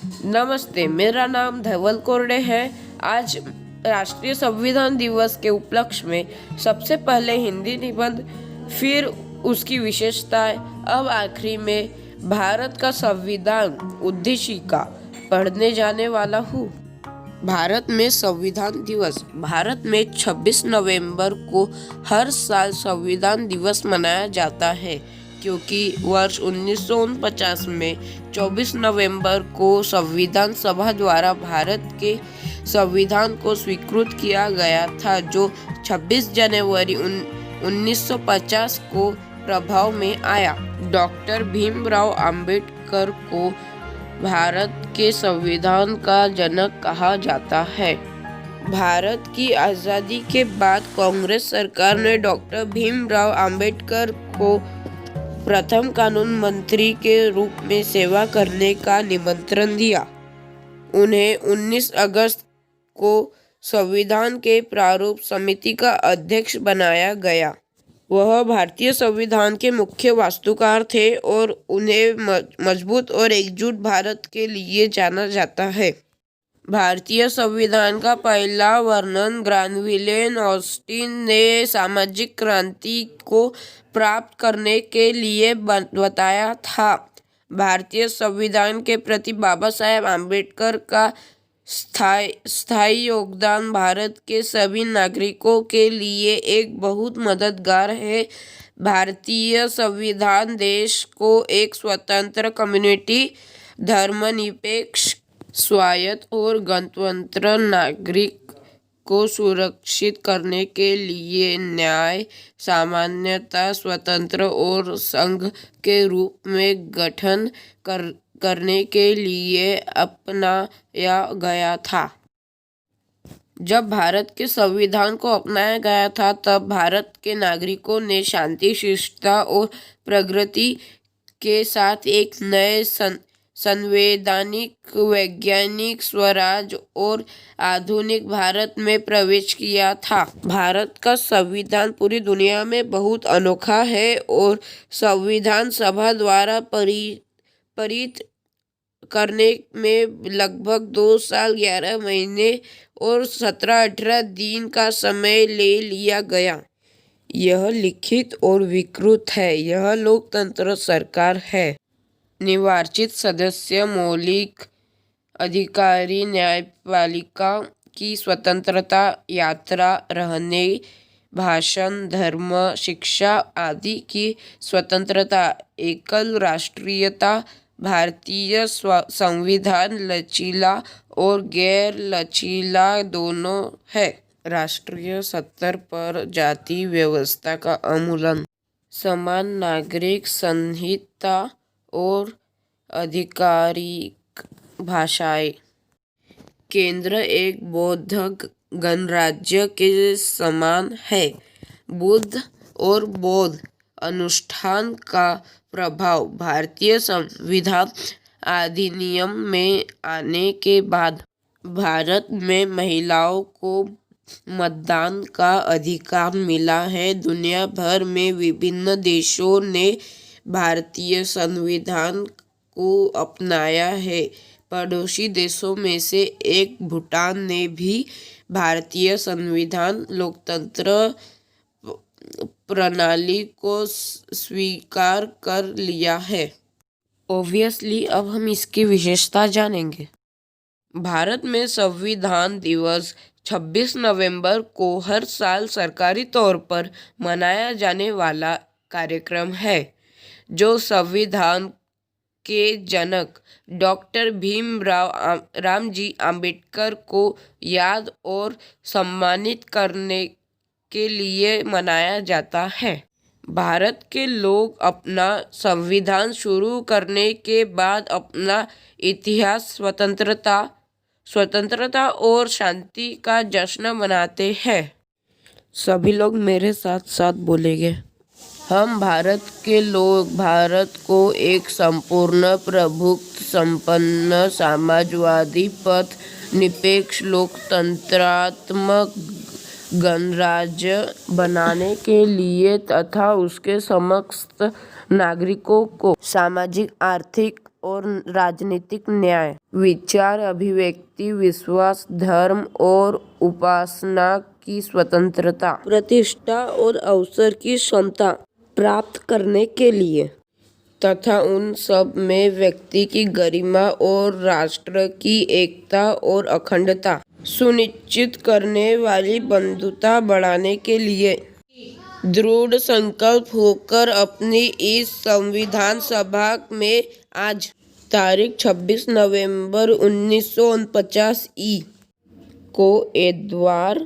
नमस्ते, मेरा नाम धवल कोरडे है। आज राष्ट्रीय संविधान दिवस के उपलक्ष्य में सबसे पहले हिंदी निबंध, फिर उसकी विशेषताएं, अब आखिरी में भारत का संविधान उद्देशिका पढ़ने जाने वाला हूँ। भारत में संविधान दिवस। भारत में 26 नवंबर को हर साल संविधान दिवस मनाया जाता है, क्योंकि वर्ष 1949 में 24 नवंबर को संविधान सभा द्वारा भारत के संविधान को स्वीकृत किया गया था, जो 26 जनवरी 1950 को प्रभाव में आया। डॉक्टर भीमराव अंबेडकर को भारत के संविधान का जनक कहा जाता है। भारत की आज़ादी के बाद कांग्रेस सरकार ने डॉक्टर भीमराव अंबेडकर को प्रथम कानून मंत्री के रूप में सेवा करने का निमंत्रण दिया। उन्हें 19 अगस्त को संविधान के प्रारूप समिति का अध्यक्ष बनाया गया। वह भारतीय संविधान के मुख्य वास्तुकार थे और उन्हें मजबूत और एकजुट भारत के लिए जाना जाता है। भारतीय संविधान का पहला वर्णन ग्रानविले ऑस्टिन ने सामाजिक क्रांति को प्राप्त करने के लिए बताया था। भारतीय संविधान के प्रति बाबा साहेब आम्बेडकर का स्थायी योगदान भारत के सभी नागरिकों के लिए एक बहुत मददगार है। भारतीय संविधान देश को एक स्वतंत्र, कम्युनिटी, धर्मनिरपेक्ष, स्वायत्त और गणतंत्र नागरिक को सुरक्षित करने के लिए न्याय, सामान्यता, स्वतंत्र और संघ के रूप में गठन करने के लिए अपनाया गया था। जब भारत के संविधान को अपनाया गया था, तब भारत के नागरिकों ने शांति, शिष्टता और प्रगति के साथ एक नए संवैधानिक, वैज्ञानिक, स्वराज और आधुनिक भारत में प्रवेश किया था। भारत का संविधान पूरी दुनिया में बहुत अनोखा है और संविधान सभा द्वारा पारित करने में लगभग 2 साल 11 महीने और 17-18 दिन का समय ले लिया गया। यह लिखित और विकृत है। यह लोकतंत्र सरकार है। निर्वाचित सदस्य, मौलिक अधिकारी, न्यायपालिका की स्वतंत्रता, यात्रा, रहने, भाषण, धर्म, शिक्षा आदि की स्वतंत्रता, एकल राष्ट्रीयता। भारतीय संविधान लचीला और गैर लचीला दोनों है। राष्ट्रीय स्तर पर जाति व्यवस्था का उन्मूलन, समान नागरिक संहिता और आधिकारिक भाषाएं। केंद्र एक बौद्ध गणराज्य के समान है। बुद्ध और बौद्ध अनुष्ठान का प्रभाव भारतीय संविधान अधिनियम में आने के बाद भारत में महिलाओं को मतदान का अधिकार मिला है। दुनिया भर में विभिन्न देशों ने भारतीय संविधान को अपनाया है। पड़ोसी देशों में से एक भूटान ने भी भारतीय संविधान लोकतंत्र प्रणाली को स्वीकार कर लिया है। ऑब्वियसली अब हम इसकी विशेषता जानेंगे। भारत में संविधान दिवस 26 नवंबर को हर साल सरकारी तौर पर मनाया जाने वाला कार्यक्रम है, जो संविधान के जनक डॉक्टर भीमराव रामजी आम्बेडकर को याद और सम्मानित करने के लिए मनाया जाता है। भारत के लोग अपना संविधान शुरू करने के बाद अपना इतिहास, स्वतंत्रता और शांति का जश्न मनाते हैं। सभी लोग मेरे साथ साथ बोलेंगे। हम भारत के लोग भारत को एक संपूर्ण, प्रभुत्व संपन्न, समाजवादी, पथ निरपेक्ष, लोकतंत्रात्मक गणराज्य बनाने के लिए तथा उसके समस्त नागरिकों को सामाजिक, आर्थिक और राजनीतिक न्याय, विचार अभिव्यक्ति, विश्वास, धर्म और उपासना की स्वतंत्रता, प्रतिष्ठा और अवसर की क्षमता प्राप्त करने के लिए तथा उन सब में व्यक्ति की गरिमा और राष्ट्र की एकता और अखंडता सुनिश्चित करने वाली बंधुता बढ़ाने के लिए दृढ़ संकल्प होकर अपनी इस संविधान सभा में आज तारीख 26 नवंबर 1949 को एतवार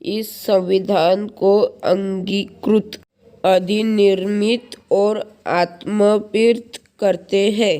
इस संविधान को अंगीकृत, अधिनिर्मित और आत्मसात करते हैं।